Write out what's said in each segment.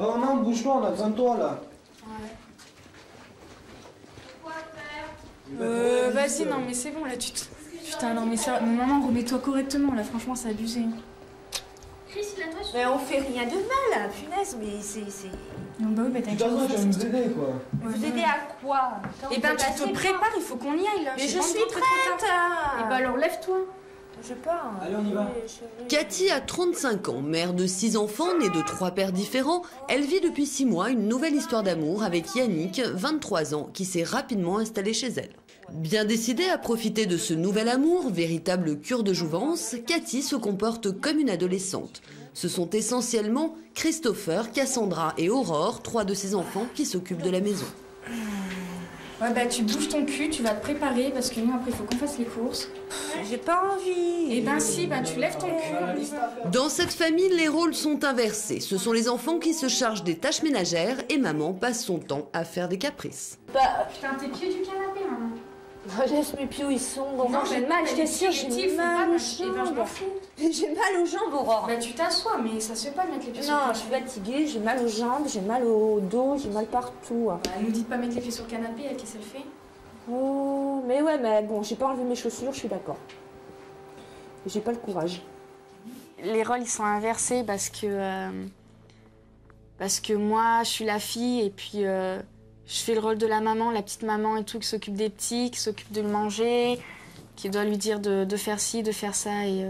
Oh maman, bouge-toi, on a besoin de toi là. Ouais. Vas-y, non mais c'est bon là, tu te... Putain, non mais ça... Maman, remets-toi correctement là, franchement, c'est abusé. Mais on fait rien de mal, punaise, mais c'est... Non bah oui, bah t'as Tu vas nous aider quoi. Vous aider à quoi? Eh ben tu te prépares, il faut qu'on y aille là. Mais je suis prête. Eh ben alors lève-toi. Je pars. Allez, on y va. Cathy a 35 ans, mère de 6 enfants, née de 3 pères différents. Elle vit depuis 6 mois une nouvelle histoire d'amour avec Yannick, 23 ans, qui s'est rapidement installé chez elle. Bien décidée à profiter de ce nouvel amour, véritable cure de jouvence, Cathy se comporte comme une adolescente. Ce sont essentiellement Christopher, Cassandra et Aurore, 3 de ses enfants, qui s'occupent de la maison. Ouais bah tu bouges ton cul, tu vas te préparer parce que nous après il faut qu'on fasse les courses. J'ai pas envie. Eh ben si, bah tu lèves ton cul. Dans cette famille, les rôles sont inversés. Ce sont les enfants qui se chargent des tâches ménagères et maman passe son temps à faire des caprices. Putain, tes pieds du canapé, maman. Laisse mes pieds où ils sont. Non, j'ai mal, je t'assure, j'ai mal aux jambes. J'ai mal aux jambes, Aurore. Bah tu t'assois, mais ça se fait pas de mettre les pieds sur le Non, canapé. je suis fatiguée, j'ai mal aux jambes, j'ai mal au dos, j'ai mal partout. Bah, elle nous dit de pas mettre les pieds sur le canapé, elle, qu'est-ce qu'elle fait? Oh, mais ouais, mais bon, j'ai pas enlevé mes chaussures, je suis d'accord. J'ai pas le courage. Les rôles, ils sont inversés parce que moi, je suis la fille et puis je fais le rôle de la maman, la petite maman et tout, qui s'occupe des petits, qui s'occupe de le manger, qui doit lui dire de faire ci, de faire ça. Et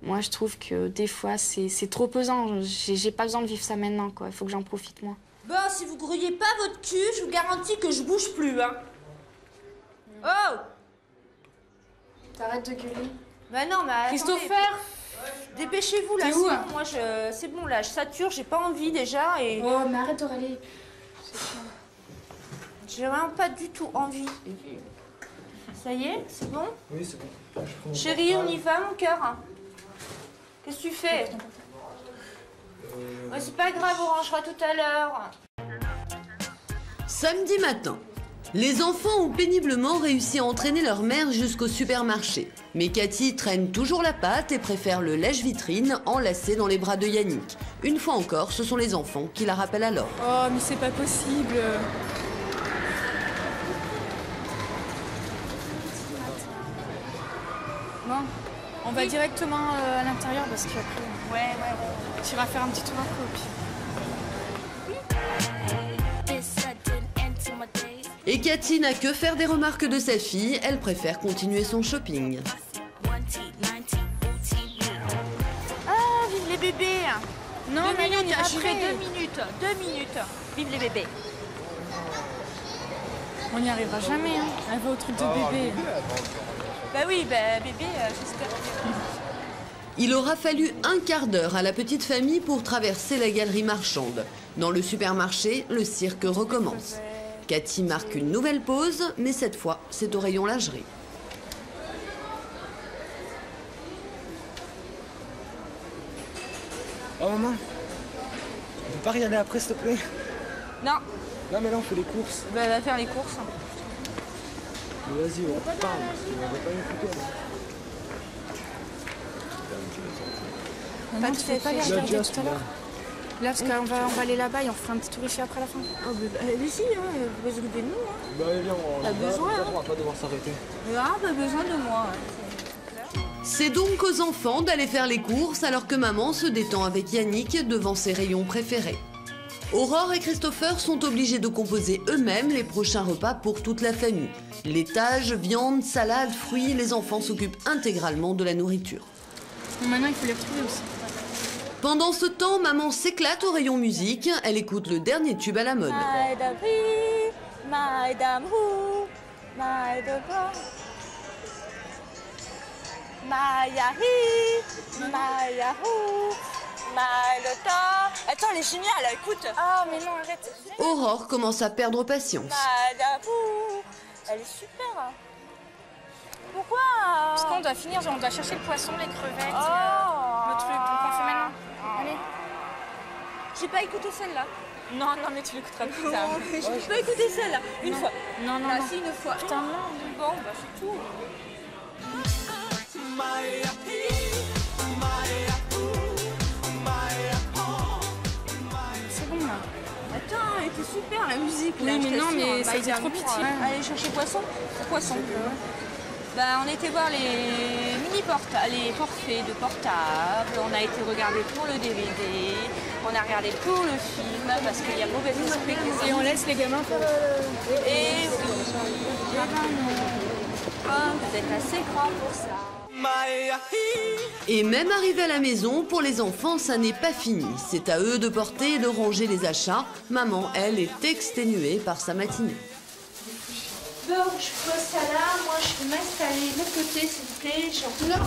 moi, je trouve que des fois, c'est trop pesant. J'ai pas besoin de vivre ça maintenant, quoi. Il faut que j'en profite, moi. Bon, si vous grouillez pas votre cul, je vous garantis que je bouge plus, hein. Oh! T'arrêtes de gueuler. Bah non, mais attendez. Christopher! Dépêchez-vous, là, T'es c'est où, bon, hein? moi, c'est bon, là, je sature, j'ai pas envie, déjà, et... Oh, mais arrête de râler. J'ai vraiment pas du tout envie. Ça y est, c'est bon? Oui, c'est bon. Chérie, on y va, mon cœur? Qu'est-ce que tu fais? Ouais, c'est pas grave, on rangera tout à l'heure. Samedi matin, les enfants ont péniblement réussi à entraîner leur mère jusqu'au supermarché. Mais Cathy traîne toujours la patte et préfère le lèche-vitrine enlacé dans les bras de Yannick. Une fois encore, ce sont les enfants qui la rappellent à l'ordre. Oh, mais c'est pas possible. Bon, on va directement à l'intérieur parce qu'après... Ouais. Tu vas faire un petit tour après au pire. Et Cathy n'a que faire des remarques de sa fille, elle préfère continuer son shopping. Ah, vive les bébés! Non, mais minutes, après... j'y vais 2 minutes. Vive les bébés. On n'y arrivera jamais, hein. Elle va au truc de bébé. Bah oui, bah bébé, j'espère. Il aura fallu un quart d'heure à la petite famille pour traverser la galerie marchande. Dans le supermarché, le cirque recommence. Cathy marque une nouvelle pause, mais cette fois, c'est au rayon lingerie. Oh maman, on peut pas y aller après s'il te plaît? Non, Non mais là on fait les courses. bah elle va faire les courses. Mais vas-y, on parle, on va pas écouter là. Maman, tu fais pas les regarder Just, tout à l'heure. Là, parce qu'on va aller là-bas et on fera un petit tour ici après la fin. Oh, bah, allez-y, hein, besoin de nous. Hein. Bah viens, on T'as besoin, hein. on va pas devoir s'arrêter. Ah, bah besoin de moi. C'est donc aux enfants d'aller faire les courses alors que maman se détend avec Yannick devant ses rayons préférés. Aurore et Christopher sont obligés de composer eux-mêmes les prochains repas pour toute la famille. Laitage, viande, salade, fruits, les enfants s'occupent intégralement de la nourriture. Bon, maintenant, il faut les retrouver aussi. Pendant ce temps, maman s'éclate au rayon musique, elle écoute le dernier tube à la mode. Madame Who, Madame Mayahi, Mayahu, Malota. Attends, elle est géniale, écoute. Ah, mais non, arrête. Aurore commence à perdre patience. Madame Who, elle est super. Pourquoi? Parce qu'on doit finir, genre, on doit chercher le poisson, les crevettes, Oh. le truc. Donc on fait maintenant. Allez. J'ai pas écouté celle-là. Non, mais tu l'écouteras plus tard. J'ai pas écouté celle-là. Une fois. Non, Là, si, une fois. Putain, non. Bon, bah c'est tout. C'est bon, super la musique. Oui, là, mais je non, t'assure, mais bah, ça il faisait y a trop amour, pitié. hein. Allez chercher poisson. Poisson. Bah, on était voir les les forfaits de portable. On a été regarder pour le DVD. On a regardé pour le film parce qu'il y a mauvais esprit qui Et on laisse les gamins faire... Et oui. Ah ben non. Ah, vous êtes assez grand pour ça. Et même arrivé à la maison, pour les enfants, ça n'est pas fini. C'est à eux de porter et de ranger les achats. Maman, elle, est exténuée par sa matinée. Bon, je pose ça là. Moi, je vais m'installer de l'autre côté, s'il vous plaît. Non,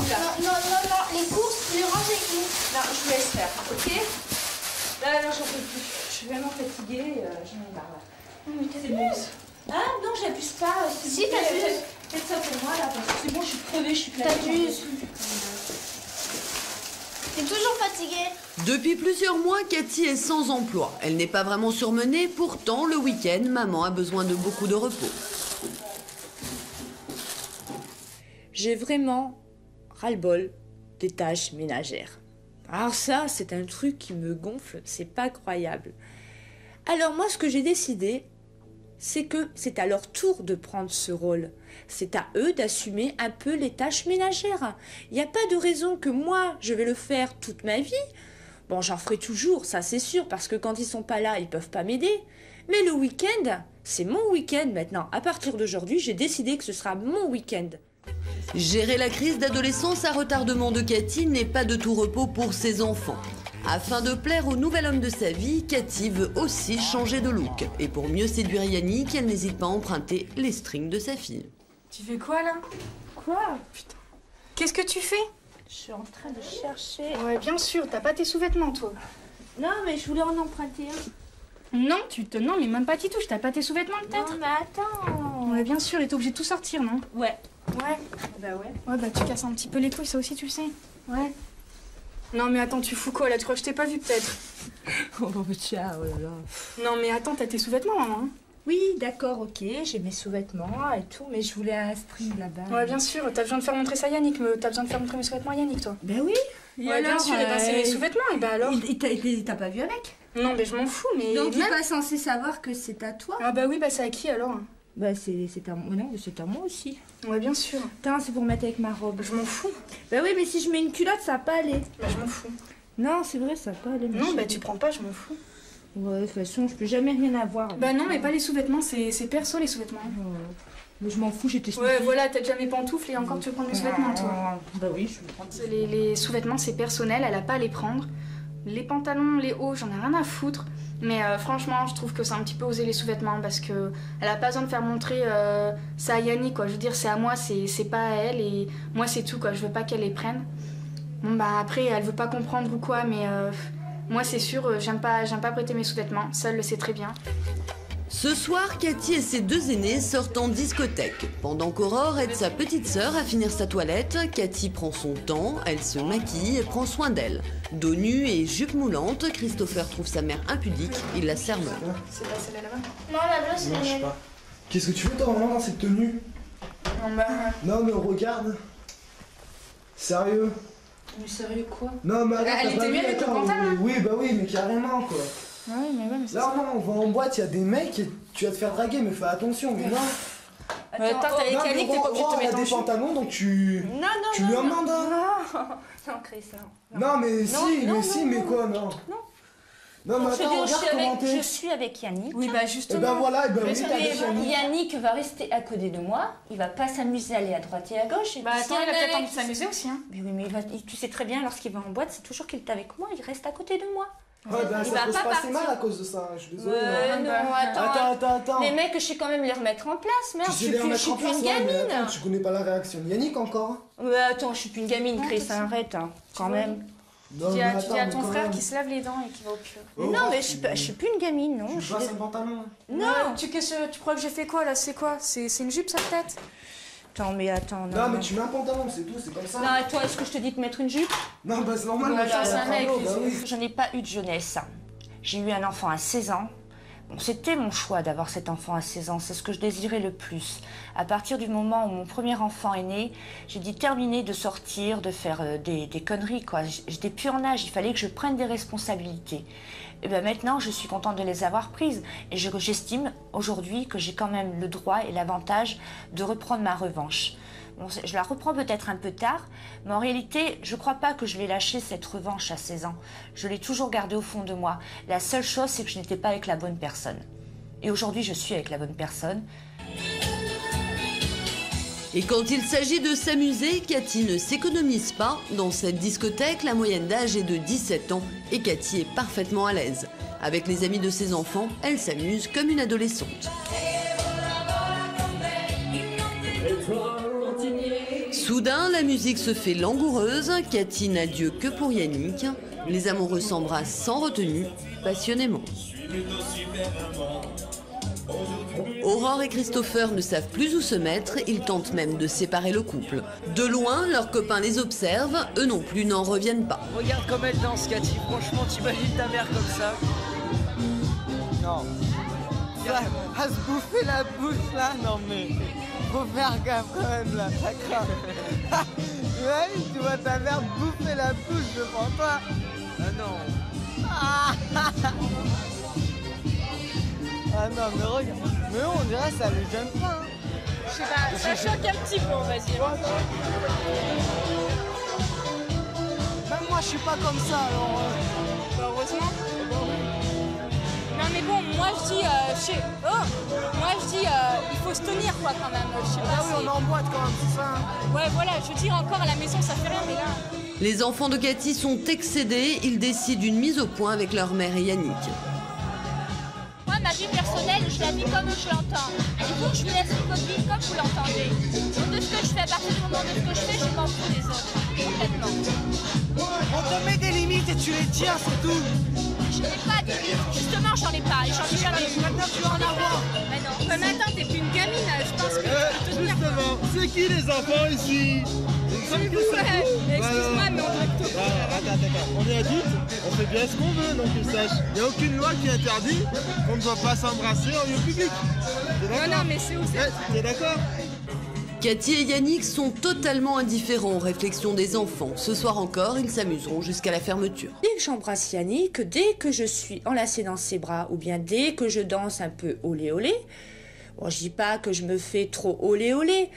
les courses, les rangées et tout. Non, je vous laisse faire, ok? Là, j'en peux plus. Je suis vraiment fatiguée, j'en ai marre là. Mais t'abuses. Ah non, j'abuse pas. Si, t'abuses. Faites ça pour moi là, parce que c'est bon, je suis crevée, je suis fatiguée. T'abuses. T'es toujours fatiguée. Depuis plusieurs mois, Cathy est sans emploi. Elle n'est pas vraiment surmenée, pourtant, le week-end, maman a besoin de beaucoup de repos. J'ai vraiment ras-le-bol des tâches ménagères. Alors ça, c'est un truc qui me gonfle, c'est pas croyable. Alors moi, ce que j'ai décidé, c'est que c'est à leur tour de prendre ce rôle. C'est à eux d'assumer un peu les tâches ménagères. Il n'y a pas de raison que moi, je vais le faire toute ma vie. Bon, j'en ferai toujours, ça c'est sûr, parce que quand ils sont pas là, ils peuvent pas m'aider. Mais le week-end, c'est mon week-end maintenant. À partir d'aujourd'hui, j'ai décidé que ce sera mon week-end. Gérer la crise d'adolescence à retardement de Cathy n'est pas de tout repos pour ses enfants. Afin de plaire au nouvel homme de sa vie, Cathy veut aussi changer de look. Et pour mieux séduire Yannick, elle n'hésite pas à emprunter les strings de sa fille. Tu fais quoi là? Quoi? Putain. Qu'est-ce que tu fais? Je suis en train de chercher. Ouais, bien sûr, t'as pas tes sous-vêtements toi. Non, mais je voulais en emprunter un. Non, non, mais même pas t'y touches, t'as pas tes sous-vêtements peut-être? Non, mais attends. Ouais, bien sûr, et t'es obligé de tout sortir, non? Ouais. Ouais. Bah ouais. Ouais, bah tu casses un petit peu les couilles, ça aussi tu le sais. Ouais. Non mais attends, tu fous quoi là? Tu crois que je t'ai pas vu peut-être? Oh tiens, oh là là. Non mais attends, t'as tes sous-vêtements, maman? Oui, d'accord, ok, j'ai mes sous-vêtements et tout, mais je voulais un string là-bas. Ouais, bien sûr, t'as besoin de faire montrer ça à Yannick, mais t'as besoin de faire montrer mes sous-vêtements à Yannick, toi. Ben oui. Ouais, bien sûr, et ben c'est mes sous-vêtements, et ben alors? Il t'a pas vu avec? Non, mais je m'en fous, mais. Donc il même... est pas censé savoir que c'est à toi? Ah bah oui, bah c'est à qui alors? Bah c'est à moi, non, c'est à moi aussi. Ouais, bien sûr. Putain, c'est pour mettre avec ma robe. Je m'en fous. Bah oui, mais si je mets une culotte, ça va pas aller. Bah je m'en fous. Non, c'est vrai, ça va pas aller. Non, bah tu prends pas, je m'en fous. Ouais, de toute façon, je peux jamais rien avoir. Bah non, mais pas les sous-vêtements, c'est perso les sous-vêtements. Mais je m'en fous, j'étais Ouais, voilà, t'as déjà mes pantoufles et encore tu veux prendre mes sous-vêtements, toi. Bah oui, je vais prendre. Les sous-vêtements, c'est personnel, elle a pas à les prendre. Les pantalons, les hauts, j'en ai rien à foutre. Mais franchement, je trouve que c'est un petit peu osé les sous-vêtements parce que elle a pas besoin de faire montrer ça à Yannick, quoi. Je veux dire, c'est à moi, c'est pas à elle et moi c'est tout, quoi. Je veux pas qu'elle les prenne. Bon bah après, elle veut pas comprendre ou quoi, mais moi c'est sûr, j'aime pas prêter mes sous-vêtements. Ça, elle le sait très bien. Ce soir, Cathy et ses deux aînés sortent en discothèque. Pendant qu'Aurore aide sa petite sœur à finir sa toilette, Cathy prend son temps, elle se maquille et prend soin d'elle. Dos nu et jupe moulante, Christopher trouve sa mère impudique, il la sermonne. C'est pas celle-là là-bas? Non, la bleue, c'est Non, la je sais mienne. pas. Qu'est-ce que tu fais toi vraiment dans cette tenue? Non bah... Non mais regarde. Sérieux? Mais sérieux quoi? Non mais attends, Elle t'as était pas mieux vu, avec le attends, pantalon. Oui bah oui mais carrément quoi. Ouais, mais ouais, mais c'est Là non, on va en boîte, il y a des mecs et tu vas te faire draguer mais fais attention mais non. Attends, t'es avec Non, mais Yannick, t'es pas obligé de te Aurore a mettre en des chou. pantalons donc tu Non, lui en demandes un. Non, Chris, non. Non mais si, non, mais si, non, mais non. quoi non? Non mais Je attends, regarde comment je t'es. suis avec Yannick. Oui, bah Et justement. ben voilà, et ben Mais oui, t'as des amis. Yannick va rester à côté de moi. Il va pas s'amuser à aller à droite et à gauche. Et Bah puis attends, si il a un peut-être mec- envie de s'amuser aussi, hein. Mais oui, mais tu sais très bien, lorsqu'il va en boîte, c'est toujours qu'il est avec moi. Il reste à côté de moi. Ouais ben Il ça va peut se pas passer partir. mal à cause de ça, je suis désolé. Non, attends. Attends. Les mecs, je sais quand même les remettre en place. Merde, Tu je sais suis les plus, je remettre suis en plus place, une ouais, mais gamine. attends, tu connais pas la réaction de Yannick encore? Mais attends, je suis plus une gamine, Chris, arrête, hein, quand même. Non, Tu dis mais à attends, ton mais quand frère même. qui se lave les dents et qui va au pur. Oh, Non, mais tu- je suis plus une gamine, non. Tu passes un pantalon. Non, tu crois que j'ai fait quoi là? C'est quoi? C'est une jupe, ça peut-être? Attends, mais attends, Non, mais tu mets un pantalon, c'est tout, c'est comme ça. Non, et toi, est-ce que je te dis de mettre une jupe? Non, bah c'est normal, Ouais, moi, attends, je c'est suis un mec, bah oui. Je n'ai pas eu de jeunesse. J'ai eu un enfant à 16 ans. C'était mon choix d'avoir cet enfant à 16 ans, c'est ce que je désirais le plus. À partir du moment où mon premier enfant est né, j'ai dit terminer de sortir, de faire des conneries, quoi. J'étais plus en âge, il fallait que je prenne des responsabilités. Et bien maintenant, je suis contente de les avoir prises. Et j'estime aujourd'hui que j'ai quand même le droit et l'avantage de reprendre ma revanche. Bon, je la reprends peut-être un peu tard, mais en réalité, je ne crois pas que je l'ai lâché cette revanche à 16 ans. Je l'ai toujours gardée au fond de moi. La seule chose, c'est que je n'étais pas avec la bonne personne. Et aujourd'hui, je suis avec la bonne personne. Et quand il s'agit de s'amuser, Cathy ne s'économise pas. Dans cette discothèque, la moyenne d'âge est de 17 ans et Cathy est parfaitement à l'aise. Avec les amis de ses enfants, elle s'amuse comme une adolescente. Soudain, la musique se fait langoureuse. Cathy n'a Dieu que pour Yannick. Les amoureux s'embrassent sans retenue, passionnément. Aurore et Christopher ne savent plus où se mettre, ils tentent même de séparer le couple. De loin, leurs copains les observent, eux non plus n'en reviennent pas. Regarde comme elle danse, Cathy. Franchement, t'imagines ta mère comme ça? Non. À se bouffer la bouche là, non mais faut faire gaffe quand même là, ça craint. Tu vois ta mère bouffer la bouche devant toi. Ah non. Ah non mais regarde, mais on dirait ça les gêne pas. Hein. Je sais pas, ça choque un petit peu, on va dire. Même moi je suis pas comme ça alors. Heureusement. Non mais bon, moi je dis, il faut se tenir quoi quand même. Je sais pas. Ah oui, on est en boîte quand même, c'est ça. Hein. Ouais voilà, je veux dire encore à la maison ça fait rien mais là. Les enfants de Cathy sont excédés, ils décident d'une mise au point avec leur mère et Yannick. Moi ma vie personnelle, je la vis comme je l'entends. Et vous, je vous laisse votre vie comme vous l'entendez. Donc de ce que je fais, à partir du moment de ce que je fais, je m'en fous des autres. Complètement. On te met des limites et tu les tiens, c'est tout. Je n'ai pas de limites. Justement, j'en ai pas. Et j'en ai jamais eu. Maintenant tu vas en avoir. Mais non. Mais maintenant, t'es plus une gamine. Je pense que tu peux te tenir. Justement, c'est qui les enfants ici? Ouais, excuse-moi, mais on doit plutôt. Attends, on est adultes, on fait bien ce qu'on veut, donc tu saches. Il n'y a aucune loi qui interdit qu'on ne doit pas s'embrasser en lieu public. Non, mais c'est où ça? T'es d'accord? Cathy et Yannick sont totalement indifférents aux réflexions des enfants. Ce soir encore, ils s'amuseront jusqu'à la fermeture. Dès que j'embrasse Yannick, dès que je suis enlacée dans ses bras, ou bien dès que je danse un peu olé olé, bon, je dis pas que je me fais trop olé olé,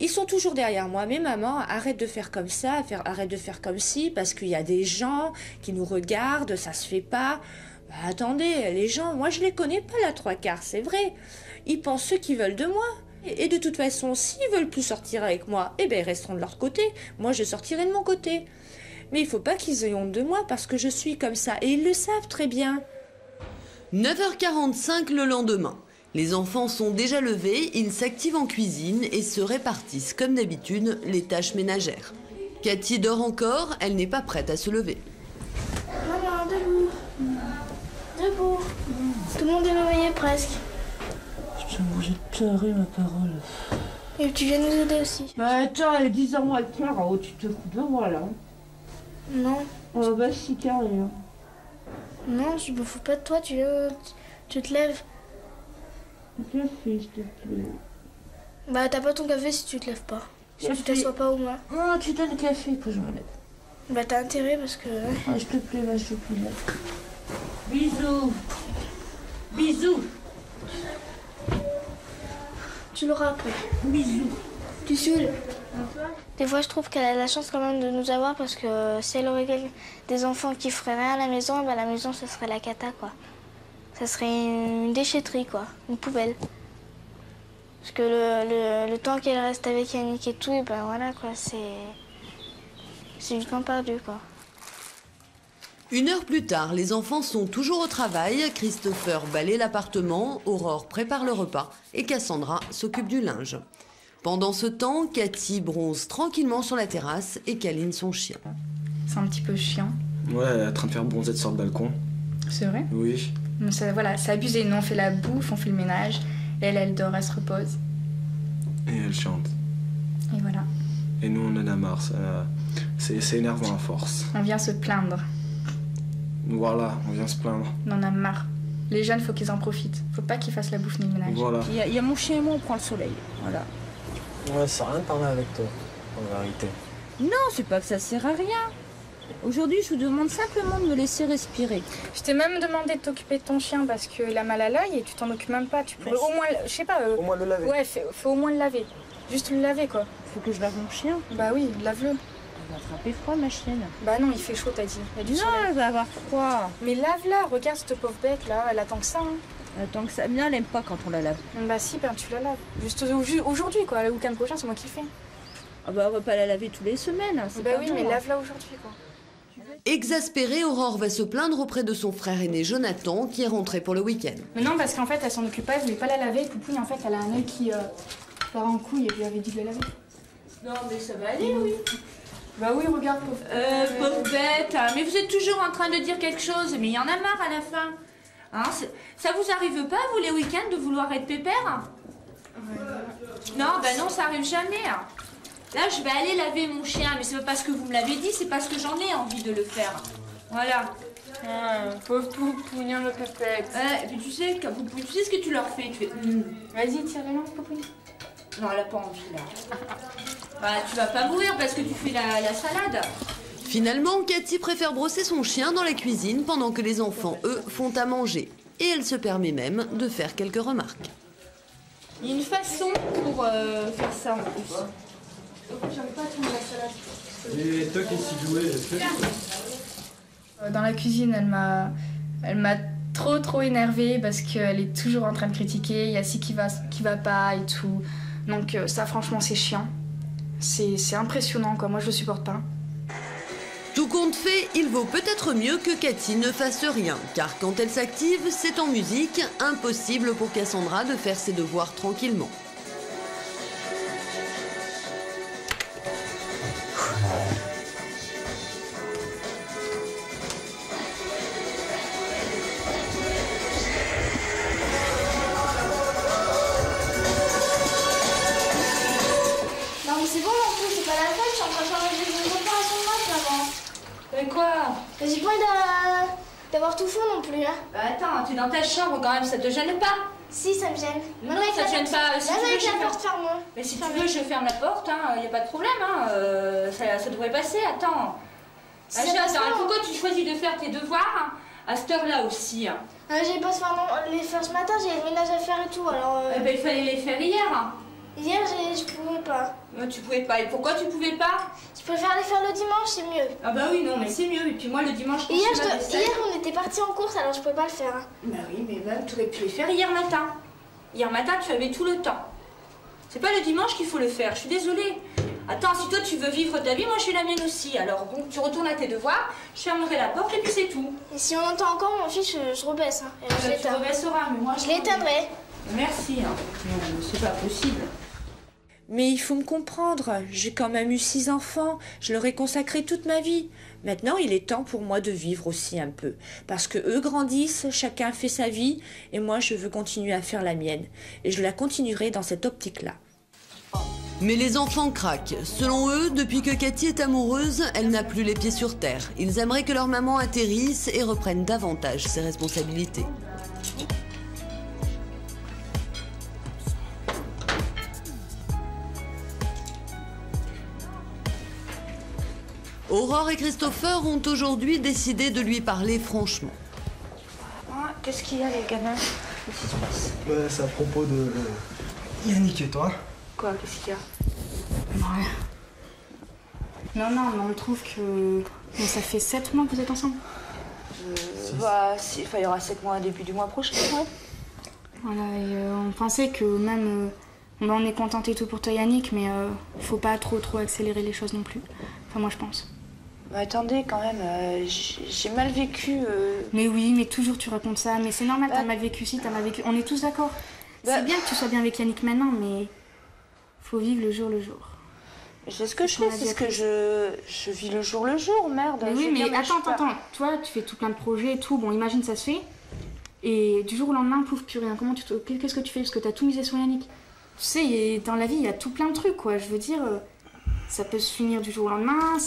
ils sont toujours derrière moi. Mais maman, arrête de faire comme ça, arrête de faire comme ci, parce qu'il y a des gens qui nous regardent, ça se fait pas. Bah, attendez, les gens, moi je les connais pas la trois quarts, c'est vrai. Ils pensent ce qu'ils veulent de moi. Et de toute façon, s'ils veulent plus sortir avec moi, eh ben ils resteront de leur côté. Moi, je sortirai de mon côté. Mais il faut pas qu'ils aient honte de moi parce que je suis comme ça. Et ils le savent très bien. 9h45 le lendemain. Les enfants sont déjà levés, ils s'activent en cuisine et se répartissent comme d'habitude les tâches ménagères. Cathy dort encore, elle n'est pas prête à se lever. Maman, debout. Debout. Tout le monde est réveillé presque. Putain, j'ai pleuré ma parole. Et tu viens nous aider aussi. Bah attends, elle est 10h moins le quart, oh, tu te fous de moi là. Non. Oh bah si, carrément. Non, je me fous pas de toi, tu te lèves. Café, s'il te plaît. Bah t'as pas ton café si tu te lèves pas. Si tu Café. t'assois pas au moins. Oh, tu donnes le café, après je me lève. Bah t'as intérêt parce que... Ah, s'il te plaît, ma choupinette. Bisous. Bisous. Tu l'auras après. Bisous. Tu saoules. Des fois je trouve qu'elle a la chance quand même de nous avoir parce que si elle aurait des enfants qui feraient rien à la maison, bah la maison ce serait la cata quoi. Ça serait une déchetterie quoi, une poubelle. Parce que le temps qu'elle reste avec Yannick et tout, et ben voilà quoi, c'est du temps perdu quoi. 1 heure plus tard, les enfants sont toujours au travail. Christopher balaye l'appartement, Aurore prépare le repas et Cassandra s'occupe du linge. Pendant ce temps, Cathy bronze tranquillement sur la terrasse et câline son chien. C'est un petit peu chiant. Ouais, elle est en train de faire bronzer sur le balcon. C'est vrai? Oui. Mais ça, voilà, c'est abusé. Nous, on fait la bouffe, on fait le ménage. Et elle dort, elle se repose. Et elle chante. Et voilà. Et nous, on en a marre. C'est énervant à force. On vient se plaindre. Voilà, on vient se plaindre. On en a marre. Les jeunes, faut qu'ils en profitent. Faut pas qu'ils fassent la bouffe ni le ménage. Voilà. Il y a mon chien et moi, on prend le soleil. Voilà. Ouais, ça sert à rien de parler avec toi, en vérité. Non, c'est pas que ça sert à rien. Aujourd'hui, je vous demande simplement de me laisser respirer. Je t'ai même demandé de t'occuper de ton chien parce qu'il a mal à l'œil et tu t'en occupes même pas. Tu pourrais au moins, je sais pas. Au moins le laver. Ouais, faut au moins le laver. Juste le laver, quoi. Faut que je lave mon chien. Bah oui, lave-le. Elle va attraper froid, ma chienne. Bah non, il fait chaud, t'as dit. Il y a du Non, soleil. elle va avoir froid. Mais lave-la, regarde cette pauvre bête là, elle attend que ça. Hein. Tant que ça, bien, elle aime pas quand on la lave. Bah si, ben tu la laves. Juste aujourd'hui, quoi. Le week-end prochain, c'est moi qui le fais. Ah bah on va pas la laver tous les semaines. Hein, Bah pas oui, bon, mais hein. lave-la aujourd'hui, quoi. Exaspérée, Aurore va se plaindre auprès de son frère aîné Jonathan qui est rentré pour le week-end. Mais non, parce qu'en fait, elle s'en occupe pas, elle voulait pas la laver. Poupouille, en fait, elle a un œil qui part en couille et je lui avais dit de la laver. Non, mais ça va aller, oui. Bah oui, regarde, pauvre. Pauvre bête, hein, mais vous êtes toujours en train de dire quelque chose, mais il y en a marre à la fin. Hein, ça vous arrive pas, vous, les week-ends, de vouloir être pépère? Non, ben non, ça arrive jamais. Hein. Là, je vais aller laver mon chien, mais c'est pas parce que vous me l'avez dit, c'est parce que j'en ai envie de le faire. Voilà. Pauvre Poupouille, le pépette. Et puis tu sais ce que tu leur fais, tu fais... Vas-y, tire la langue, Poupouille. Non, elle a pas envie, là. Bah, tu vas pas mourir parce que tu fais la salade. Finalement, Cathy préfère brosser son chien dans la cuisine pendant que les enfants, eux, font à manger. Et elle se permet même de faire quelques remarques. Il y a une façon pour faire ça en plus. J'arrive pas à tourner la salade. Et toi, qu'est-ce que tu jouais? Dans la cuisine, elle m'a trop énervée parce qu'elle est toujours en train de critiquer. Il y a ci qui va pas et tout. Donc ça, franchement, c'est chiant. C'est impressionnant, quoi. Moi, je le supporte pas. Tout compte fait, il vaut peut-être mieux que Cathy ne fasse rien, car quand elle s'active, c'est en musique, impossible pour Cassandra de faire ses devoirs tranquillement. Non mais c'est bon non plus, c'est pas la fête, je suis en train de faire des opérations de maths maman. Mais quoi? Mais j'ai pas envie d'avoir tout faux non plus. Hein. Bah attends, t'es dans ta chambre quand même, ça te gêne pas? Si, ça me gêne. Non, ça te gêne pas. Si tu veux, avec la porte fermée. Mais si tu veux, je ferme la porte, hein, y a pas de problème, hein. Ça devrait passer, attends. Attends, pourquoi tu choisis de faire tes devoirs à cette heure-là aussi? J'ai pas les faire ce matin, j'ai le ménage à faire et tout, alors... Eh ben, il fallait les faire hier. Hier, je pouvais pas. Tu pouvais pas. Et pourquoi tu pouvais pas? Je préfère les faire le dimanche, c'est mieux. Ah bah oui, non, mais c'est mieux. Et puis moi, le dimanche, quand hier, je fais la vaisselle... hier, on était partis en course, alors je pouvais pas le faire. Hein. Bah oui, mais même, tu aurais pu les faire hier matin. Hier matin, tu avais tout le temps. C'est pas le dimanche qu'il faut le faire, je suis désolée. Attends, si toi tu veux vivre ta vie, moi je suis la mienne aussi. Alors bon, tu retournes à tes devoirs, je fermerai la porte et puis c'est tout. Et si on entend encore mon fils, je rebaisse. Hein. Et Tu rebaisseras, mais moi je l'éteindrai. Merci, hein. Non, c'est pas possible. Mais il faut me comprendre, j'ai quand même eu 6 enfants, je leur ai consacré toute ma vie. Maintenant, il est temps pour moi de vivre aussi un peu. Parce que eux grandissent, chacun fait sa vie, et moi je veux continuer à faire la mienne. Et je la continuerai dans cette optique-là. Mais les enfants craquent. Selon eux, depuis que Cathy est amoureuse, elle n'a plus les pieds sur terre. Ils aimeraient que leur maman atterrisse et reprenne davantage ses responsabilités. Aurore et Christopher ont aujourd'hui décidé de lui parler franchement. Qu'est-ce qu'il y a, les gamins? Qu'est-ce qui se passe? Bah, c'est à propos de Yannick et toi. Quoi? Qu'est-ce qu'il y a? Ouais. Non, mais on trouve que... Mais ça fait 7 mois que vous êtes ensemble. Bah, il y aura 7 mois début du mois prochain, ouais. Voilà, et on pensait que même... on est content et tout pour toi, Yannick, mais faut pas trop accélérer les choses non plus. Enfin, moi, je pense. Bah, attendez, quand même, j'ai mal vécu... Mais oui, mais toujours tu racontes ça. Mais c'est normal, t'as mal vécu si, t'as mal vécu... On est tous d'accord. C'est bien que tu sois bien avec Yannick maintenant, mais... Faut vivre le jour le jour. C'est ce que je fais, c'est ce que je vis le jour, merde. Mais oui, mais attends. Toi, tu fais tout plein de projets et tout. Bon, imagine, ça se fait. Et du jour au lendemain, pouf, plus rien. Qu'est-ce que tu fais? Parce que t'as tout misé sur Yannick. Tu sais, dans la vie, il y a tout plein de trucs, quoi. Je veux dire, ça peut se finir du jour au lendemain.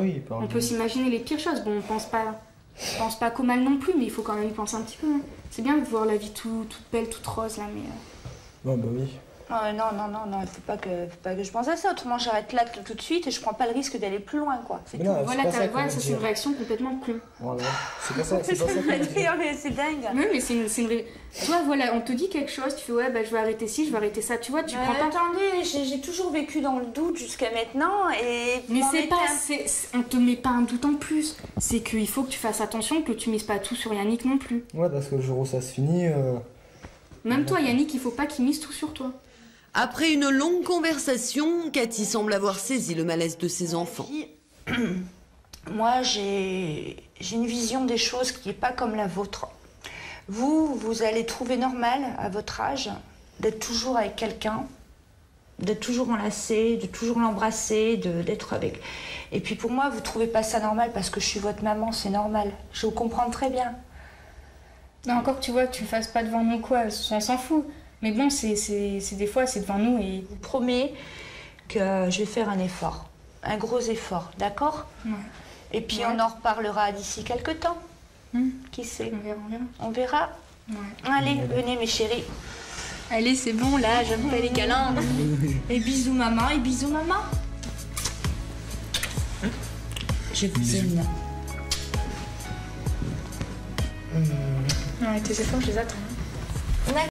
Oui, on peut s'imaginer les pires choses. Bon, on pense pas Je pense pas qu'au mal non plus, mais il faut quand même y penser un petit peu. Hein. C'est bien de voir la vie toute belle, toute rose là, mais. Non, bah oui. Non, il faut pas que je pense à ça, autrement j'arrête là tout de suite et je prends pas le risque d'aller plus loin, quoi. Mais non, Voilà, ça, c'est une réaction complètement con. Voilà. C'est pas ça, c'est pas ça. Mais c'est dingue. Oui, mais c'est une Toi, voilà, on te dit quelque chose, tu fais ouais, bah je vais arrêter ci, je vais arrêter ça, tu vois, tu prends pas. Attendez, j'ai toujours vécu dans le doute jusqu'à maintenant et. Mais c'est pas. On te met pas un doute en plus. C'est qu'il faut que tu fasses attention, que tu mises pas tout sur Yannick non plus. Ouais, parce que le jour où ça se finit. Même toi, Yannick, il faut pas qu'il mise tout sur toi. Après une longue conversation, Cathy semble avoir saisi le malaise de ses enfants. Moi, j'ai une vision des choses qui n'est pas comme la vôtre. Vous allez trouver normal, à votre âge, d'être toujours avec quelqu'un, d'être toujours enlacé, de toujours l'embrasser, d'être avec... Et puis pour moi, vous trouvez pas ça normal parce que je suis votre maman, c'est normal. Je vous comprends très bien. Non, encore, tu vois, tu le fasses pas devant nous, quoi, on s'en fout. Mais bon, c'est des fois, c'est devant nous et... Je vous promets que je vais faire un effort. Un gros effort, d'accord? Ouais. Et puis on en reparlera d'ici quelques temps. Qui sait? On verra. Ouais. Allez, venez mes chéris. Allez, c'est bon, là, j'aime pas les câlins. Et bisous maman, et bisous maman. Je vous aime. Ouais, tes efforts, je les attends.